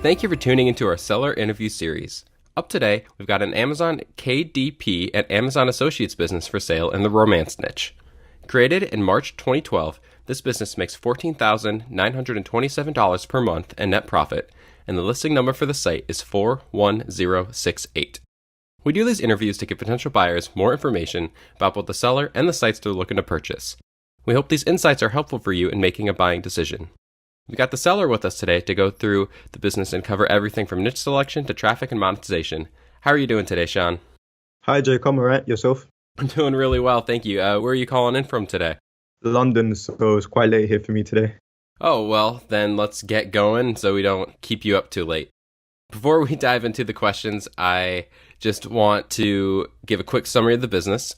Thank you for tuning into our seller interview series. Up today, we've got an Amazon KDP and Amazon Associates business for sale in the romance niche. Created in March 2012, this business makes $14,927 per month in net profit, and the listing number for the site is 41068. We do these interviews to give potential buyers more information about both the seller and the sites they're looking to purchase. We hope these insights are helpful for you in making a buying decision. We got the seller with us today to go through the business and cover everything from niche selection to traffic and monetization. How are you doing today, Sean? Hi, Jake. I'm all right. Yourself? I'm doing really well, thank you. Where are you calling in from today? London, so it's quite late here for me today. Oh, well, then let's get going so we don't keep you up too late. Before we dive into the questions, I just want to give a quick summary of the business.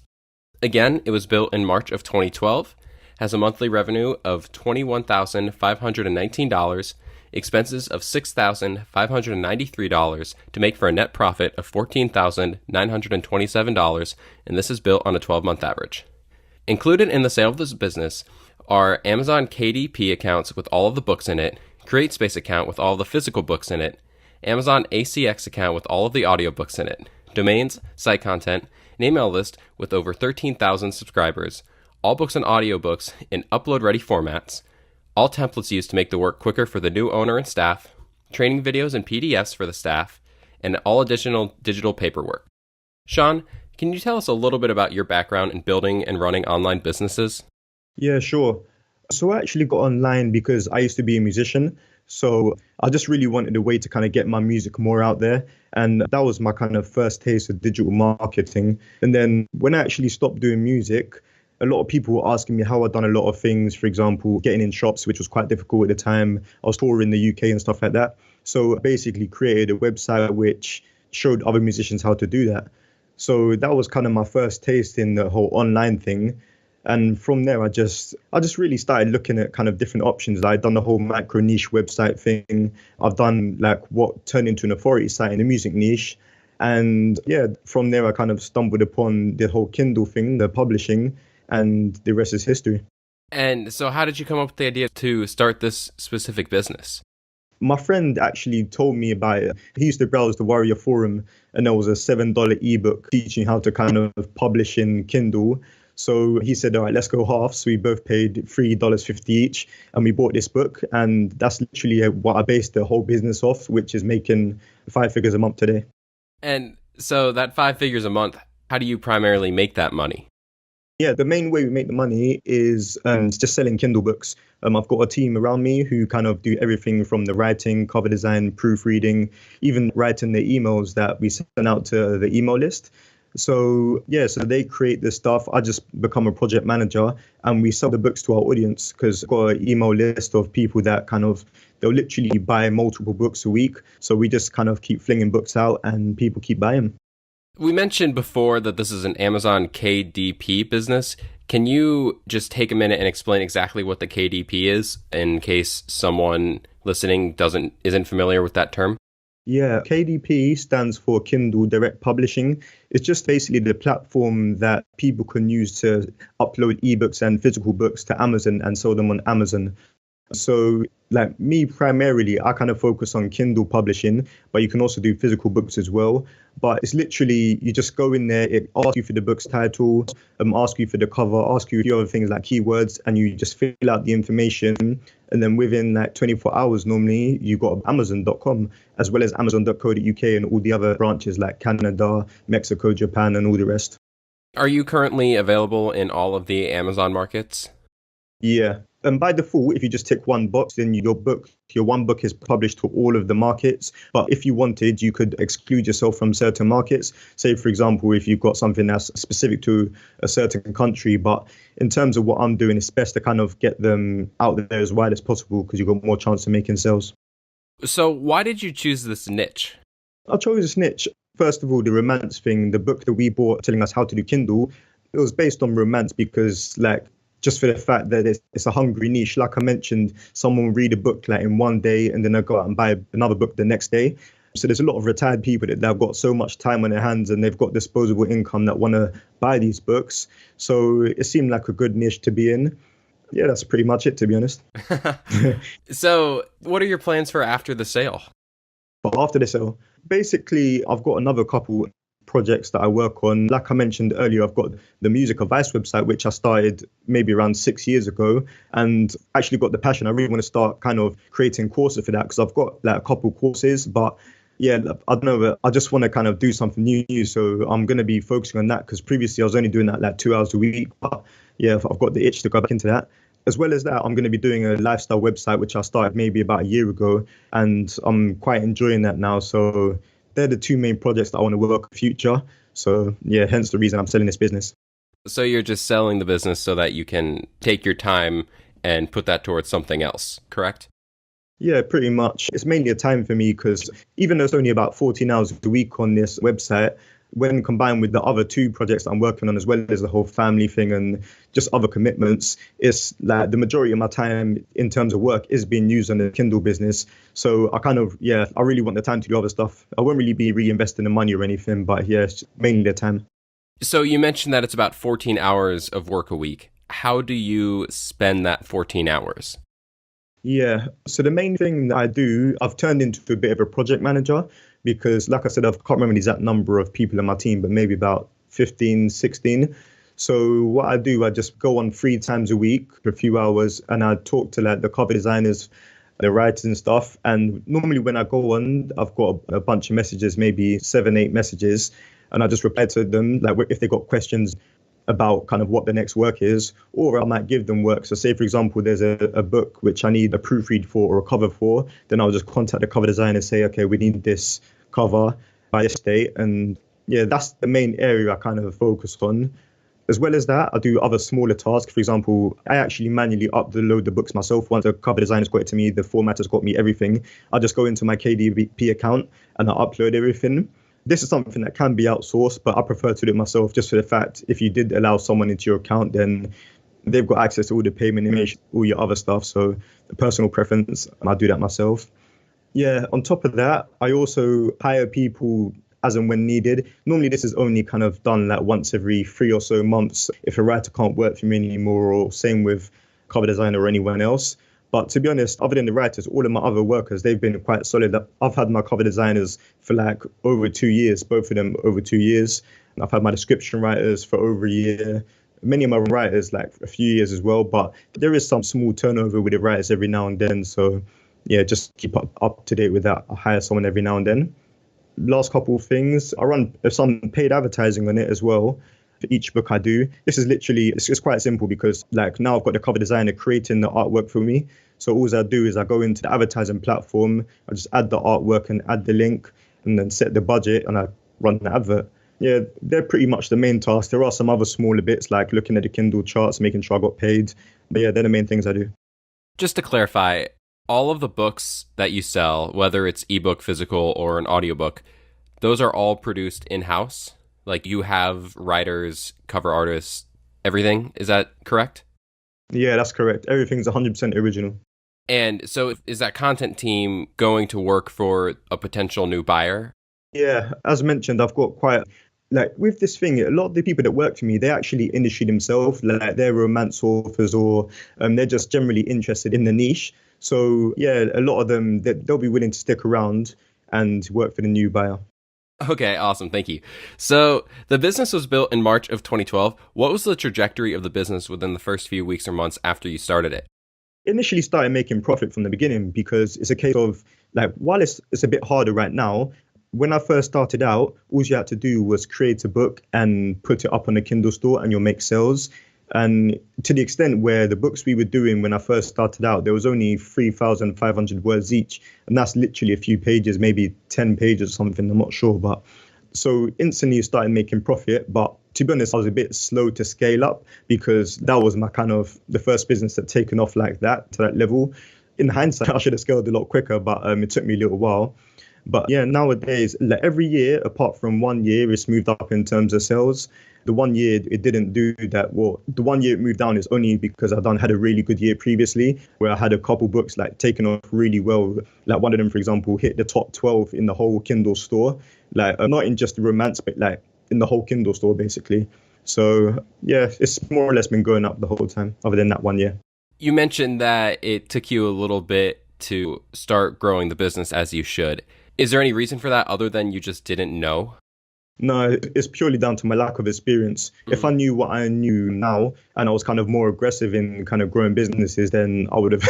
Again, it was built in March of 2012. Has a monthly revenue of $21,519, expenses of $6,593 to make for a net profit of $14,927, and this is built on a 12-month average. Included in the sale of this business are Amazon KDP accounts with all of the books in it, CreateSpace account with all of the physical books in it, Amazon ACX account with all of the audiobooks in it, domains, site content, an email list with over 13,000 subscribers, all books and audiobooks in upload-ready formats, all templates used to make the work quicker for the new owner and staff, training videos and PDFs for the staff, and all additional digital paperwork. Sean, can you tell us a little bit about your background in building and running online businesses? Yeah, sure. So I actually got online because I used to be a musician. So I just really wanted a way to kind of get my music more out there. And that was my kind of first taste of digital marketing. And then when I actually stopped doing music, a lot of people were asking me how I'd done a lot of things, for example, getting in shops, which was quite difficult at the time. I was touring the UK and stuff like that. So I basically created a website which showed other musicians how to do that. So that was kind of my first taste in the whole online thing. And from there, I just really started looking at kind of different options. I'd done the whole micro niche website thing. I've done like what turned into an authority site in the music niche. And yeah, from there, I kind of stumbled upon the whole Kindle thing, the publishing, and the rest is history. And so how did you come up with the idea to start this specific business? My friend actually told me about it. He used to browse the Warrior Forum, and there was a $7 ebook teaching how to kind of publish in Kindle. So he said, all right, let's go halves. So we both paid $3.50 each, and we bought this book. And that's literally what I based the whole business off, which is making 5 figures a month today. And so that 5 figures a month, how do you primarily make that money? Yeah, the main way we make the money is just selling Kindle books. I've got a team around me who kind of do everything from the writing, cover design, proofreading, even writing the emails that we send out to the email list. So yeah, so they create this stuff. I just become a project manager and we sell the books to our audience because I've got an email list of people that they'll literally buy multiple books a week. So we just kind of keep flinging books out and people keep buying. We mentioned before that this is an Amazon KDP business. Can you just take a minute and explain exactly what the KDP is in case someone listening isn't familiar with that term? Yeah, KDP stands for Kindle Direct Publishing. It's just basically the platform that people can use to upload ebooks and physical books to Amazon and sell them on Amazon. So like me, primarily, I kind of focus on Kindle publishing, but you can also do physical books as well. But it's literally, you just go in there, it asks you for the book's title, ask you for the cover, ask you a few other things like keywords, and you just fill out the information. And then within like 24 hours, normally, you got Amazon.com, as well as Amazon.co.uk and all the other branches like Canada, Mexico, Japan, and all the rest. Are you currently available in all of the Amazon markets? Yeah. And by default, if you just tick one box, then your one book is published to all of the markets. But if you wanted, you could exclude yourself from certain markets. Say, for example, if you've got something that's specific to a certain country. But in terms of what I'm doing, it's best to kind of get them out there as wide as possible because you've got more chance of making sales. So why did you choose this niche? I chose this niche. First of all, the romance thing, the book that we bought telling us how to do Kindle, it was based on romance because just for the fact that it's a hungry niche. Like I mentioned, someone will read a book like in one day and then they'll go out and buy another book the next day. So there's a lot of retired people that have got so much time on their hands and they've got disposable income that want to buy these books. So it seemed like a good niche to be in. Yeah, that's pretty much it, to be honest. So, what are your plans for after the sale? But after this, basically, I've got another couple projects that I work on. Like I mentioned earlier, I've got the music advice website, which I started maybe around 6 years ago, and actually got the passion. I really want to start kind of creating courses for that because I've got like a couple courses, but yeah, I don't know. I just want to kind of do something new. So I'm going to be focusing on that because previously I was only doing that like 2 hours a week. But yeah, I've got the itch to go back into that. As well as that, I'm going to be doing a lifestyle website, which I started maybe about a year ago, and I'm quite enjoying that now. So they're the two main projects that I want to work on in the future. So yeah, hence the reason I'm selling this business. So, you're just selling the business so that you can take your time and put that towards something else, correct? Yeah, pretty much. It's mainly a time for me because even though it's only about 14 hours a week on this website, when combined with the other two projects that I'm working on, as well as the whole family thing and just other commitments, it's like the majority of my time in terms of work is being used on the Kindle business. So I kind of, yeah, I really want the time to do other stuff. I won't really be reinvesting the money or anything, but yeah, it's mainly the time. So, you mentioned that it's about 14 hours of work a week. How do you spend that 14 hours? Yeah. So the main thing that I do, I've turned into a bit of a project manager because, like I said, I can't remember the exact number of people in my team, but maybe about 15, 16. So what I do, I just go on 3 times a week for a few hours and I talk to like the cover designers, the writers and stuff. And normally when I go on, I've got a bunch of messages, maybe 7, 8 messages, and I just reply to them, like if they got questions about kind of what the next work is, or I might give them work. So say, for example, there's a book which I need a proofread for or a cover for, then I'll just contact the cover designer and say, okay, we need this cover by this date. And yeah, that's the main area I kind of focus on. As well as that, I do other smaller tasks. For example, I actually manually upload the books myself. Once the cover designer's got it to me, the formatter's got me everything. I just go into my KDP account and I upload everything. This is something that can be outsourced, but I prefer to do it myself just for the fact if you did allow someone into your account, then they've got access to all the payment information, all your other stuff. So the personal preference, I do that myself. Yeah, on top of that, I also hire people as and when needed. Normally, this is only kind of done like once every 3 or so months if a writer can't work for me anymore, or same with cover designer or anyone else. But to be honest, other than the writers, all of my other workers, they've been quite solid. I've had my cover designers for like over 2 years, both of them over 2 years. And I've had my description writers for over a year. Many of my writers like a few years as well, but there is some small turnover with the writers every now and then. So yeah, just keep up to date with that. I hire someone every now and then. Last couple of things, I run some paid advertising on it as well for each book I do. This is literally, it's just quite simple because like now I've got the cover designer creating the artwork for me. So all I do is I go into the advertising platform, I just add the artwork and add the link and then set the budget and I run the advert. Yeah, they're pretty much the main tasks. There are some other smaller bits like looking at the Kindle charts, making sure I got paid. But yeah, they're the main things I do. Just to clarify, all of the books that you sell, whether it's ebook, physical, or an audiobook, those are all produced in-house? Like you have writers, cover artists, everything? Is that correct? Yeah, that's correct. Everything's 100% original. And so is that content team going to work for a potential new buyer? Yeah, as mentioned, I've got quite like with this thing, a lot of the people that work for me, they actually industry themselves, like they're romance authors or they're just generally interested in the niche. So yeah, a lot of them they'll be willing to stick around and work for the new buyer. Okay, awesome. Thank you. So the business was built in March of 2012. What was the trajectory of the business within the first few weeks or months after you started it? Initially started making profit from the beginning because it's a case of like while it's a bit harder right now, when I first started out, all you had to do was create a book and put it up on the Kindle store and you'll make sales. And to the extent where the books we were doing when I first started out, there was only 3,500 words each. And that's literally a few pages, maybe 10 pages or something, I'm not sure. But so instantly started making profit. But to be honest, I was a bit slow to scale up because that was my kind of the first business that taken off like that to that level. In hindsight, I should have scaled a lot quicker, but it took me a little while. But yeah, nowadays, like every year, apart from one year, it's moved up in terms of sales. The one year it didn't do that. Well, the one year it moved down is only because had a really good year previously, where I had a couple books like taken off really well. Like one of them, for example, hit the top 12 in the whole Kindle store. Like not in just the romance, but like in the whole Kindle store, basically. So yeah, it's more or less been going up the whole time, other than that one year. You mentioned that it took you a little bit to start growing the business as you should. Is there any reason for that other than you just didn't know? No, it's purely down to my lack of experience. If I Mm. knew what I knew now and I was kind of more aggressive in kind of growing businesses, then I would have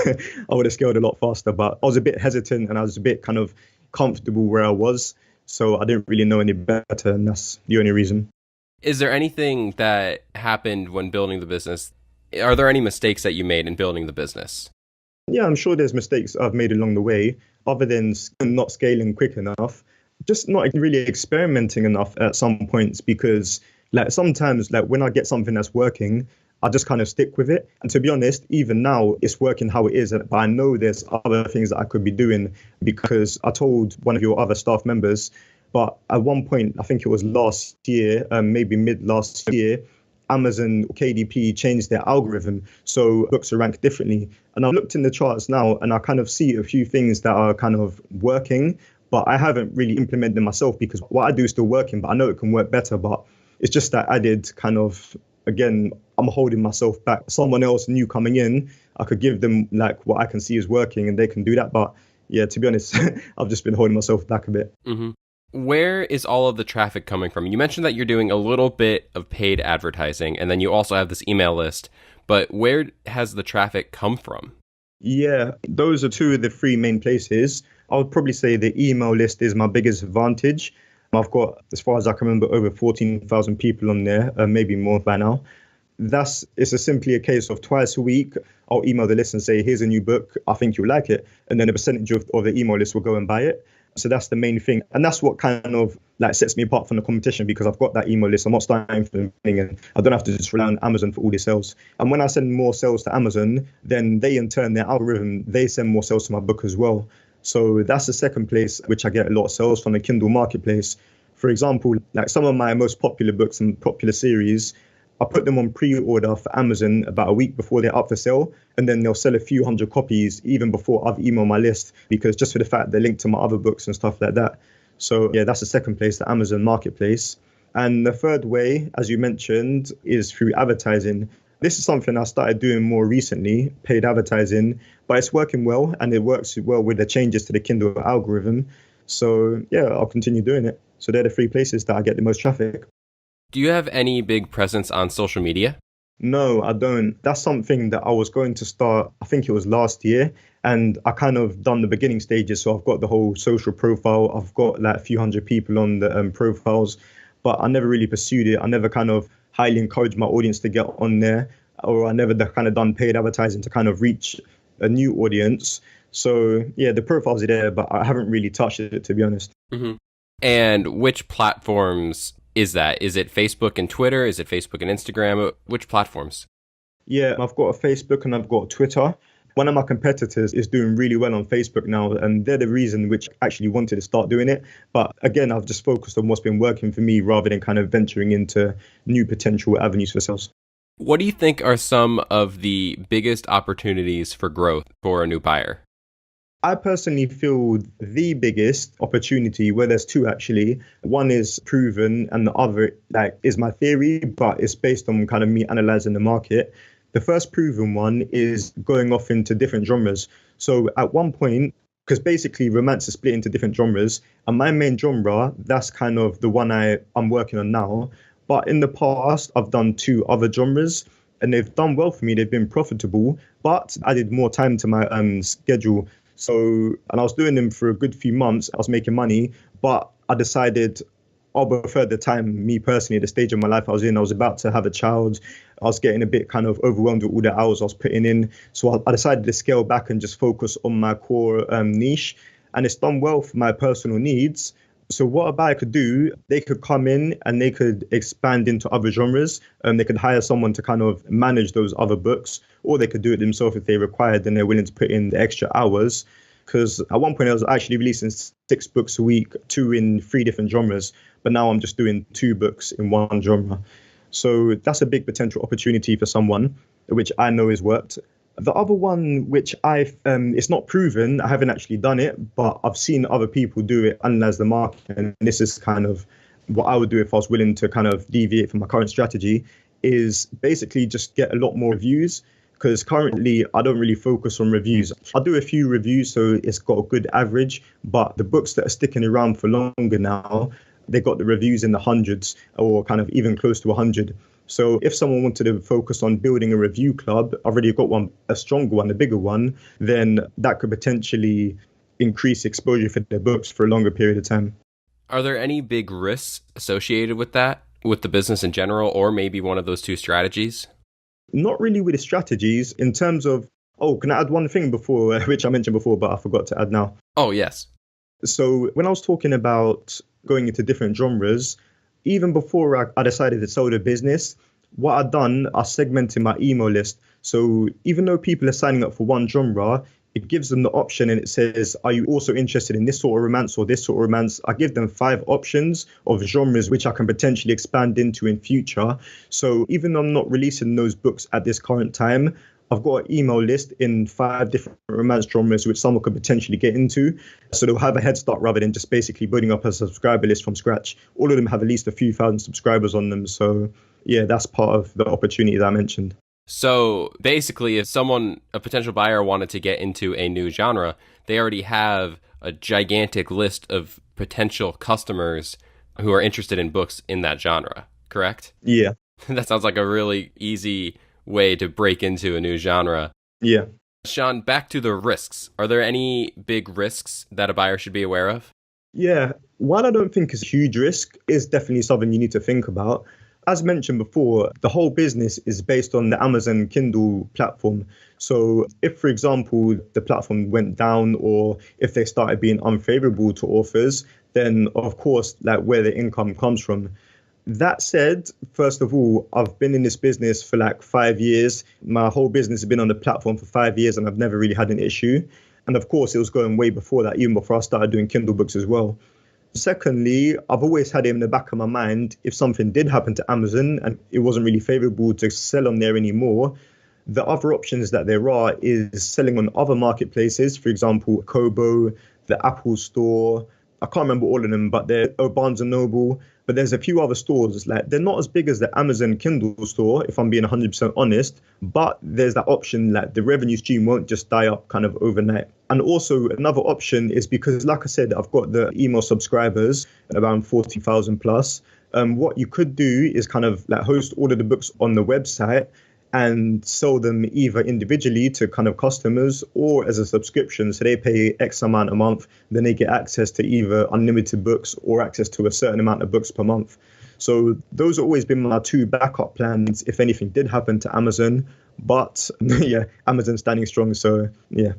I would have scaled a lot faster. But I was a bit hesitant and I was a bit kind of comfortable where I was. So I didn't really know any better, and that's the only reason. Is there anything that happened when building the business? Are there any mistakes that you made in building the business? Yeah, I'm sure there's mistakes I've made along the way, other than not scaling quick enough, just not really experimenting enough at some points because like sometimes like when I get something that's working, I just kind of stick with it. And to be honest, even now it's working how it is, but I know there's other things that I could be doing because I told one of your other staff members, but at one point, I think it was last year, maybe mid last year, Amazon KDP changed their algorithm so books are ranked differently. And I've looked in the charts now and I kind of see a few things that are kind of working, but I haven't really implemented them myself because what I do is still working, but I know it can work better. But it's just that added kind of, again, I'm holding myself back. Someone else new coming in, I could give them like what I can see is working and they can do that. But yeah, to be honest, I've just been holding myself back a bit. Hmm. Where is all of the traffic coming from? You mentioned that you're doing a little bit of paid advertising, and then you also have this email list, but where has the traffic come from? Yeah, those are two of the three main places. I would probably say the email list is my biggest advantage. I've got, as far as I can remember, over 14,000 people on there, maybe more by now. It's simply a case of twice a week, I'll email the list and say, here's a new book, I think you'll like it. And then a percentage of the email list will go and buy it. So that's the main thing. And that's what kind of like sets me apart from the competition because I've got that email list. I'm not starting from the beginning and I don't have to just rely on Amazon for all the sales. And when I send more sales to Amazon, then they in turn, their algorithm, they send more sales to my book as well. So that's the second place which I get a lot of sales from the Kindle marketplace. For example, like some of my most popular books and popular series, I put them on pre-order for Amazon about a week before they're up for sale, and then they'll sell a few hundred copies even before I've emailed my list because just for the fact they're linked to my other books and stuff like that. So yeah, that's the second place, the Amazon marketplace. And the third way, as you mentioned, is through advertising. This is something I started doing more recently, paid advertising, but it's working well and it works well with the changes to the Kindle algorithm. So yeah, I'll continue doing it. So they're the three places that I get the most traffic. Do you have any big presence on social media? No, I don't. That's something that I was going to start, I think it was last year. And I kind of done the beginning stages. So I've got the whole social profile. I've got like a few hundred people on the profiles, but I never really pursued it. I never kind of highly encouraged my audience to get on there, or I never kind of done paid advertising to kind of reach a new audience. So yeah, the profiles are there, but I haven't really touched it, to be honest. Hmm. And which platforms is that? Is it Facebook and Twitter? Is it Facebook and Instagram? Which platforms? Yeah, I've got a Facebook and I've got Twitter. One of my competitors is doing really well on Facebook now, and they're the reason which actually wanted to start doing it. But again, I've just focused on what's been working for me rather than kind of venturing into new potential avenues for sales. What do you think are some of the biggest opportunities for growth for a new buyer? I personally feel the biggest opportunity, well, there's two actually. One is proven and the other like is my theory, but it's based on kind of me analyzing the market. The first proven one is going off into different genres. So at one point, because basically romance is split into different genres, and my main genre, that's kind of the one I'm working on now. But in the past, I've done two other genres and they've done well for me. They've been profitable, but added more time to my schedule. So, and I was doing them for a good few months. I was making money, but I decided I'll prefer the time, me personally, at the stage of my life I was in. I was about to have a child. I was getting a bit kind of overwhelmed with all the hours I was putting in. So I decided to scale back and just focus on my core niche. And it's done well for my personal needs. So what a buyer could do, they could come in and they could expand into other genres. They could hire someone to kind of manage those other books, or they could do it themselves if they required and they're willing to put in the extra hours. Because at one point I was actually releasing 6 books a week, 2 in 3 different genres, but now I'm just doing 2 books in one genre. So that's a big potential opportunity for someone, which I know has worked. The other one, which it's not proven, I haven't actually done it, but I've seen other people do it, analyze the market, and this is kind of what I would do if I was willing to kind of deviate from my current strategy, is basically just get a lot more reviews. because currently I don't really focus on reviews. I do a few reviews, so it's got a good average, but the books that are sticking around for longer now, they got the reviews in the hundreds or kind of even close to 100. So if someone wanted to focus on building a review club, I've already got one, a stronger one, a bigger one, then that could potentially increase exposure for their books for a longer period of time. Are there any big risks associated with that, with the business in general, or maybe one of those two strategies? Not really with the strategies in terms of, oh, can I add one thing before, which I mentioned before, but I forgot to add now. Oh, yes. So when I was talking about going into different genres, even before I decided to sell the business, what I'd done, I segmented my email list. So even though people are signing up for one genre, it gives them the option and it says, are you also interested in this sort of romance or this sort of romance? I give them 5 options of genres which I can potentially expand into in future. So even though I'm not releasing those books at this current time, I've got an email list in 5 different romance genres which someone could potentially get into. So they'll have a head start rather than just basically building up a subscriber list from scratch. All of them have at least a few thousand subscribers on them. So yeah, that's part of the opportunity that I mentioned. So basically, if someone, a potential buyer, wanted to get into a new genre, they already have a gigantic list of potential customers who are interested in books in that genre, correct? Yeah. That sounds like a really easy way to break into a new genre. Yeah. Sean, back to the risks. Are there any big risks that a buyer should be aware of? Yeah. While I don't think it's a huge risk, it's definitely something you need to think about. As mentioned before, the whole business is based on the Amazon Kindle platform. So if, for example, the platform went down or if they started being unfavorable to authors, then of course, like where the income comes from. That said, first of all, I've been in this business for like 5 years. My whole business has been on the platform for 5 years and I've never really had an issue. And of course, it was going way before that, even before I started doing Kindle books as well. Secondly, I've always had it in the back of my mind, if something did happen to Amazon and it wasn't really favorable to sell on there anymore, the other options that there are is selling on other marketplaces, for example, Kobo, the Apple Store. I can't remember all of them, but they're Barnes& and Noble. But there's a few other stores, like they're not as big as the Amazon Kindle store, if I'm being 100% honest, but there's that option that the revenue stream won't just die up kind of overnight. And also another option is because, like I said, I've got the email subscribers, around 40,000 plus. What you could do is kind of like host all of the books on the website and sell them either individually to kind of customers or as a subscription. So they pay X amount a month, then they get access to either unlimited books or access to a certain amount of books per month. So those have always been my 2 backup plans if anything did happen to Amazon. But yeah, Amazon's standing strong. So yeah.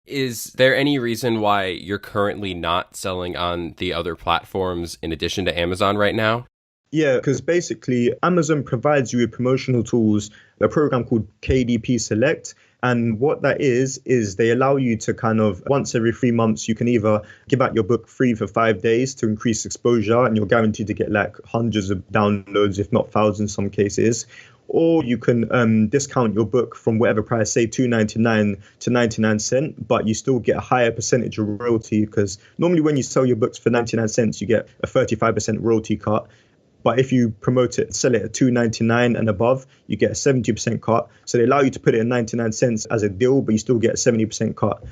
Is there any reason why you're currently not selling on the other platforms in addition to Amazon right now? Yeah, because basically Amazon provides you with promotional tools, a program called KDP Select. And what that is they allow you to kind of once every 3 months, you can either give out your book free for 5 days to increase exposure and you're guaranteed to get like hundreds of downloads, if not thousands in some cases. Or you can discount your book from whatever price, say $2.99 to 99 cents, but you still get a higher percentage of royalty because normally when you sell your books for 99 cents, you get a 35% royalty cut. But if you promote it, sell it at $2.99 and above, you get a 70% cut. So they allow you to put it at 99 cents as a deal, but you still get a 70% cut.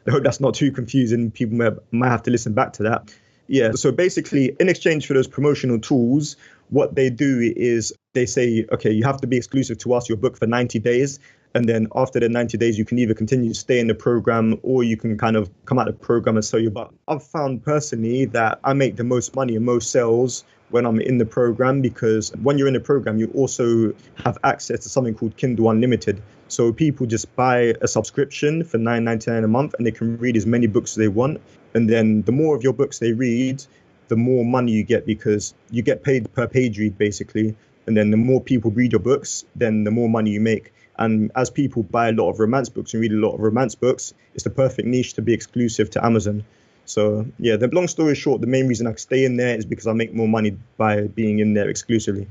I hope that's not too confusing. People might have to listen back to that. Yeah, so basically, in exchange for those promotional tools, what they do is they say, okay, you have to be exclusive to us, your book for 90 days. And then after the 90 days, you can either continue to stay in the program or you can kind of come out of the program and sell your book. I've found personally that I make the most money and most sales when I'm in the program, because when you're in the program, you also have access to something called Kindle Unlimited. So people just buy a subscription for $9.99 a month and they can read as many books as they want. And then the more of your books they read, the more money you get because you get paid per page read, basically. And then the more people read your books, then the more money you make. And as people buy a lot of romance books and read a lot of romance books, it's the perfect niche to be exclusive to Amazon. So yeah, the long story short, the main reason I stay in there is because I make more money by being in there exclusively.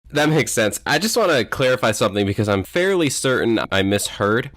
That makes sense. I just want to clarify something because I'm fairly certain I misheard.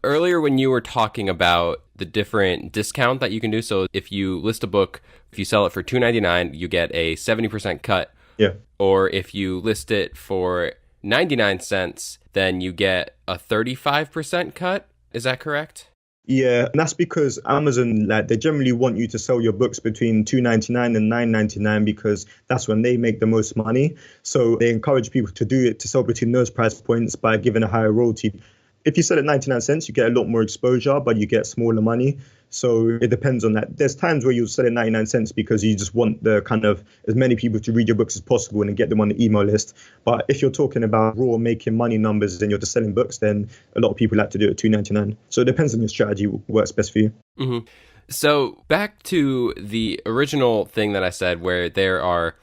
Earlier when you were talking about the different discount that you can do, so if you list a book, if you sell it for $2.99, you get a 70% cut. Yeah. Or if you list it for 99 cents, then you get a 35% cut. Is that correct? Yeah, and that's because Amazon, like, they generally want you to sell your books between 2.99 and 9.99 because that's when they make the most money. So they encourage people to do it, to sell between those price points by giving a higher royalty. If you sell at 99 cents, you get a lot more exposure, but you get smaller money. So it depends on that. There's times where you'll sell at 99 cents because you just want the kind of as many people to read your books as possible and get them on the email list. But if you're talking about raw making money numbers and you're just selling books, then a lot of people like to do it at 2.99. So it depends on your strategy, what works best for you. Mm-hmm. So back to the original thing that I said, where there are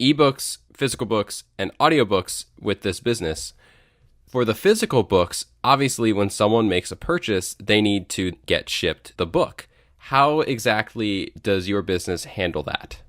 ebooks, physical books, and audiobooks with this business. For the physical books, obviously, when someone makes a purchase, they need to get shipped the book. How exactly does your business handle that?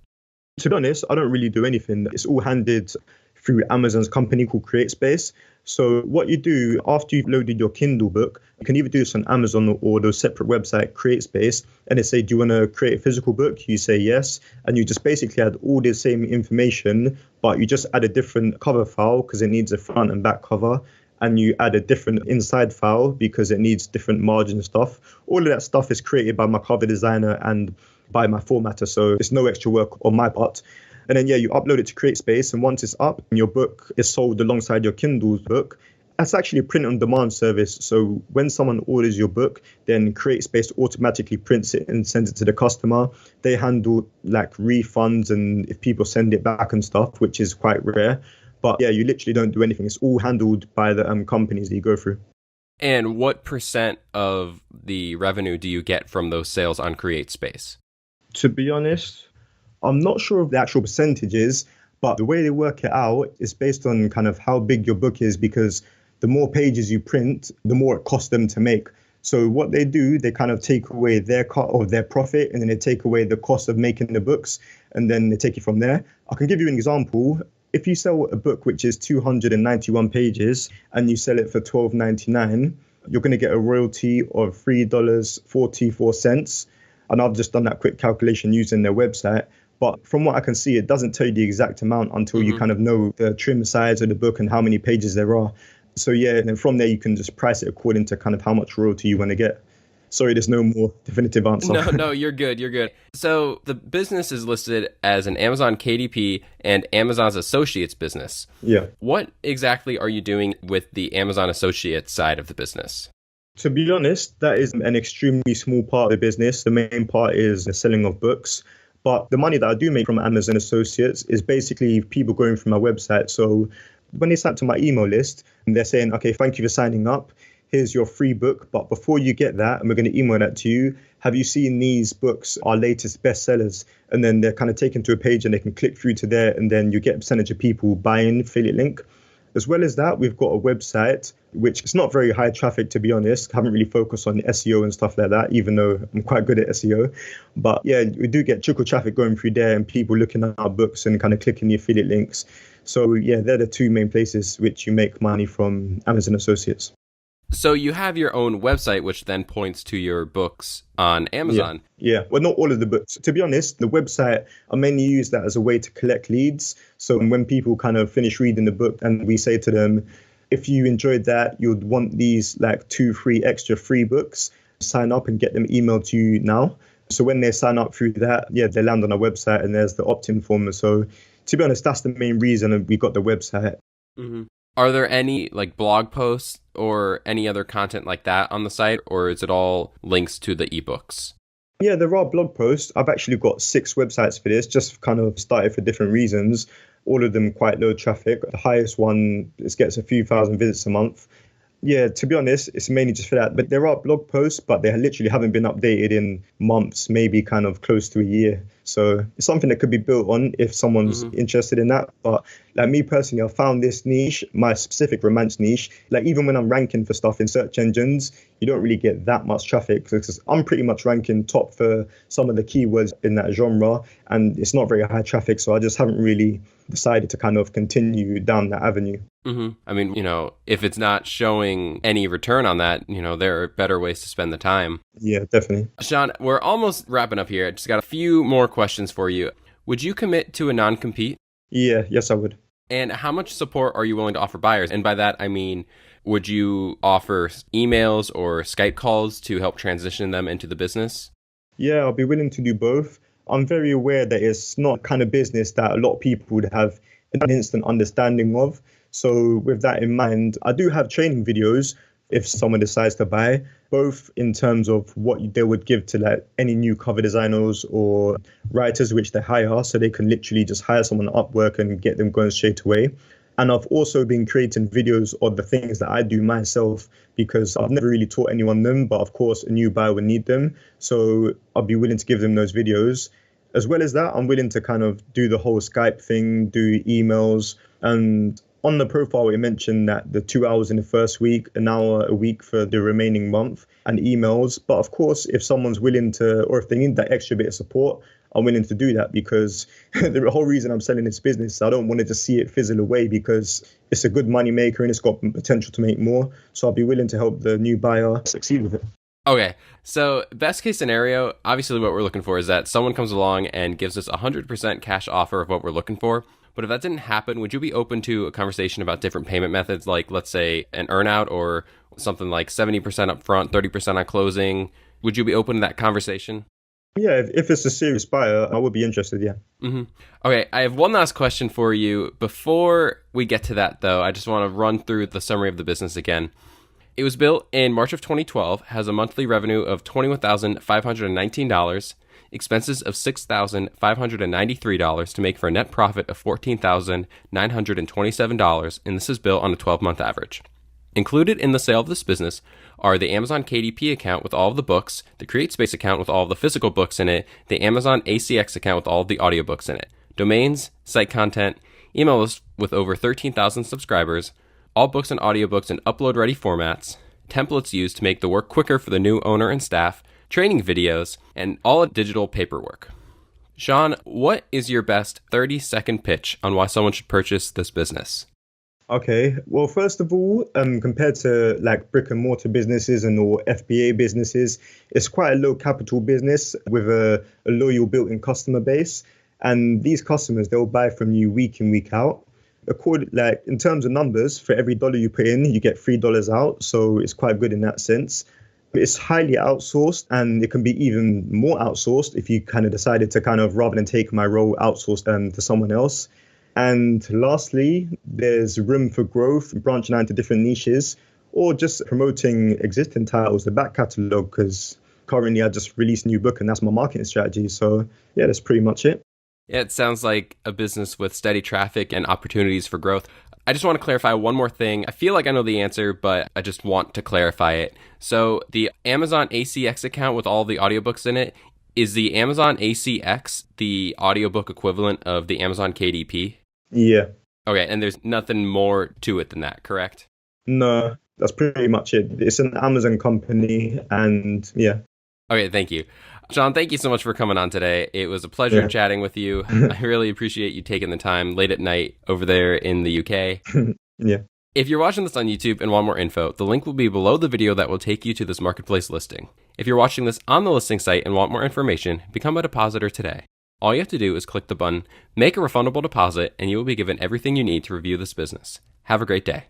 To be honest, I don't really do anything. It's all handled through Amazon's company called CreateSpace. So what you do after you've loaded your Kindle book, you can either do this on Amazon or the separate website, CreateSpace, and they say, do you want to create a physical book? You say yes, and you just basically add all the same information, but you just add a different cover file because it needs a front and back cover. And you add a different inside file because it needs different margin stuff. All of that stuff is created by my cover designer and by my formatter, so it's no extra work on my part. And then, you upload it to CreateSpace, and once it's up and your book is sold alongside your Kindle's book, that's actually a print-on-demand service. So when someone orders your book, then CreateSpace automatically prints it and sends it to the customer. They handle like refunds and if people send it back and stuff, which is quite rare. But you literally don't do anything. It's all handled by the companies that you go through. And what percent of the revenue do you get from those sales on CreateSpace? To be honest, I'm not sure of the actual percentages, but the way they work it out is based on kind of how big your book is, because the more pages you print, the more it costs them to make. So what they do, they kind of take away their cut of their profit, and then they take away the cost of making the books, and then they take it from there. I can give you an example. If you sell a book which is 291 pages and you sell it for $12.99, you're going to get a royalty of $3.44. And I've just done that quick calculation using their website. But from what I can see, it doesn't tell you the exact amount until you kind of know the trim size of the book and how many pages there are. So and then from there, you can just price it according to kind of how much royalty you want to get. Sorry, there's no more definitive answer. No, you're good. You're good. So the business is listed as an Amazon KDP and Amazon's Associates business. Yeah. What exactly are you doing with the Amazon Associates side of the business? To be honest, that is an extremely small part of the business. The main part is the selling of books. But the money that I do make from Amazon Associates is basically people going through my website. So when they sign up to my email list, and they're saying, okay, thank you for signing up. Here's your free book. But before you get that, and we're going to email that to you, have you seen these books, our latest bestsellers? And then they're kind of taken to a page and they can click through to there. And then you get a percentage of people buying affiliate link. As well as that, we've got a website, which is not very high traffic, to be honest. I haven't really focused on SEO and stuff like that, even though I'm quite good at SEO. But we do get trickle traffic going through there and people looking at our books and kind of clicking the affiliate links. So they're the two main places which you make money from Amazon Associates. So you have your own website, which then points to your books on Amazon. Yeah. Well, not all of the books. To be honest, the website, I mainly use that as a way to collect leads. So when people kind of finish reading the book and we say to them, if you enjoyed that, you'd want these like 2-3 extra free books, sign up and get them emailed to you now. So when they sign up through that, they land on our website and there's the opt-in form. So to be honest, that's the main reason we got the website. Mm-hmm. Are there any like blog posts or any other content like that on the site, or is it all links to the ebooks? Yeah, there are blog posts. I've actually got 6 websites for this, just kind of started for different reasons. All of them quite low traffic. The highest one gets a few thousand visits a month. Yeah, to be honest, it's mainly just for that. But there are blog posts, but they literally haven't been updated in months, maybe kind of close to a year. So it's something that could be built on if someone's interested in that. But like me personally, I found this niche, my specific romance niche, like even when I'm ranking for stuff in search engines, you don't really get that much traffic because I'm pretty much ranking top for some of the keywords in that genre and it's not very high traffic. So I just haven't really decided to kind of continue down that avenue. Mm-hmm. I mean, if it's not showing any return on that, there are better ways to spend the time. Yeah, definitely. Sean, we're almost wrapping up here. I just got a few more questions for you. Would you commit to a non-compete? Yes, I would. And how much support are you willing to offer buyers? And by that, I mean, would you offer emails or Skype calls to help transition them into the business? Yeah, I'll be willing to do both. I'm very aware that it's not kind of business that a lot of people would have an instant understanding of. So with that in mind, I do have training videos if someone decides to buy, both in terms of what they would give to like any new cover designers or writers which they hire, so they can literally just hire someone on Upwork and get them going straight away. And I've also been creating videos of the things that I do myself because I've never really taught anyone them, but of course a new buyer would need them. So I'll be willing to give them those videos. As well as that, I'm willing to kind of do the whole Skype thing, do emails. And on the profile, it mentioned that the 2 hours in the first week, an hour a week for the remaining month, and emails. But of course, if someone's willing to, or if they need that extra bit of support, I'm willing to do that because the whole reason I'm selling this business, I don't want to just see it fizzle away because it's a good money maker and it's got potential to make more. So I'll be willing to help the new buyer succeed with it. Okay, so best case scenario, obviously what we're looking for is that someone comes along and gives us 100% cash offer of what we're looking for. But if that didn't happen, would you be open to a conversation about different payment methods, like let's say an earnout or something like 70% upfront, 30% on closing? Would you be open to that conversation? Yeah, if it's a serious buyer, I would be interested, yeah. Okay, I have one last question for you. Before we get to that, though, I just want to run through the summary of the business again. It was built in March of 2012, has a monthly revenue of $21,519, expenses of $6,593 to make for a net profit of $14,927, and this is built on a 12-month average. Included in the sale of this business are the Amazon KDP account with all of the books, the CreateSpace account with all of the physical books in it, the Amazon ACX account with all of the audiobooks in it, domains, site content, email list with over 13,000 subscribers, all books and audiobooks in upload-ready formats, templates used to make the work quicker for the new owner and staff, training videos, and all digital paperwork. Sean, what is your best 30-second pitch on why someone should purchase this business? Okay, well, first of all, compared to like brick and mortar businesses and or FBA businesses, it's quite a low capital business with a loyal built-in customer base. And these customers, they'll buy from you week in, week out. Like in terms of numbers, for every dollar you put in, you get $3 out. So it's quite good in that sense. It's highly outsourced, and it can be even more outsourced if you kind of decided to kind of, rather than take my role, outsource to someone else. And lastly, there's room for growth, branching out into different niches, or just promoting existing titles, the back catalogue, because currently I just released a new book and that's my marketing strategy. So yeah, that's pretty much it. Yeah, it sounds like a business with steady traffic and opportunities for growth. I just want to clarify one more thing. I feel like I know the answer, but I just want to clarify it. So the Amazon ACX account with all the audiobooks in it, is the Amazon ACX the audiobook equivalent of the Amazon KDP? Yeah. Okay, and there's nothing more to it than that, correct? No, that's pretty much it. It's an Amazon company, and yeah. Okay, thank you. Sean, thank you so much for coming on today. It was a pleasure chatting with you. I really appreciate you taking the time late at night over there in the UK. Yeah. If you're watching this on YouTube and want more info, the link will be below the video that will take you to this marketplace listing. If you're watching this on the listing site and want more information, become a depositor today. All you have to do is click the button, make a refundable deposit, and you will be given everything you need to review this business. Have a great day.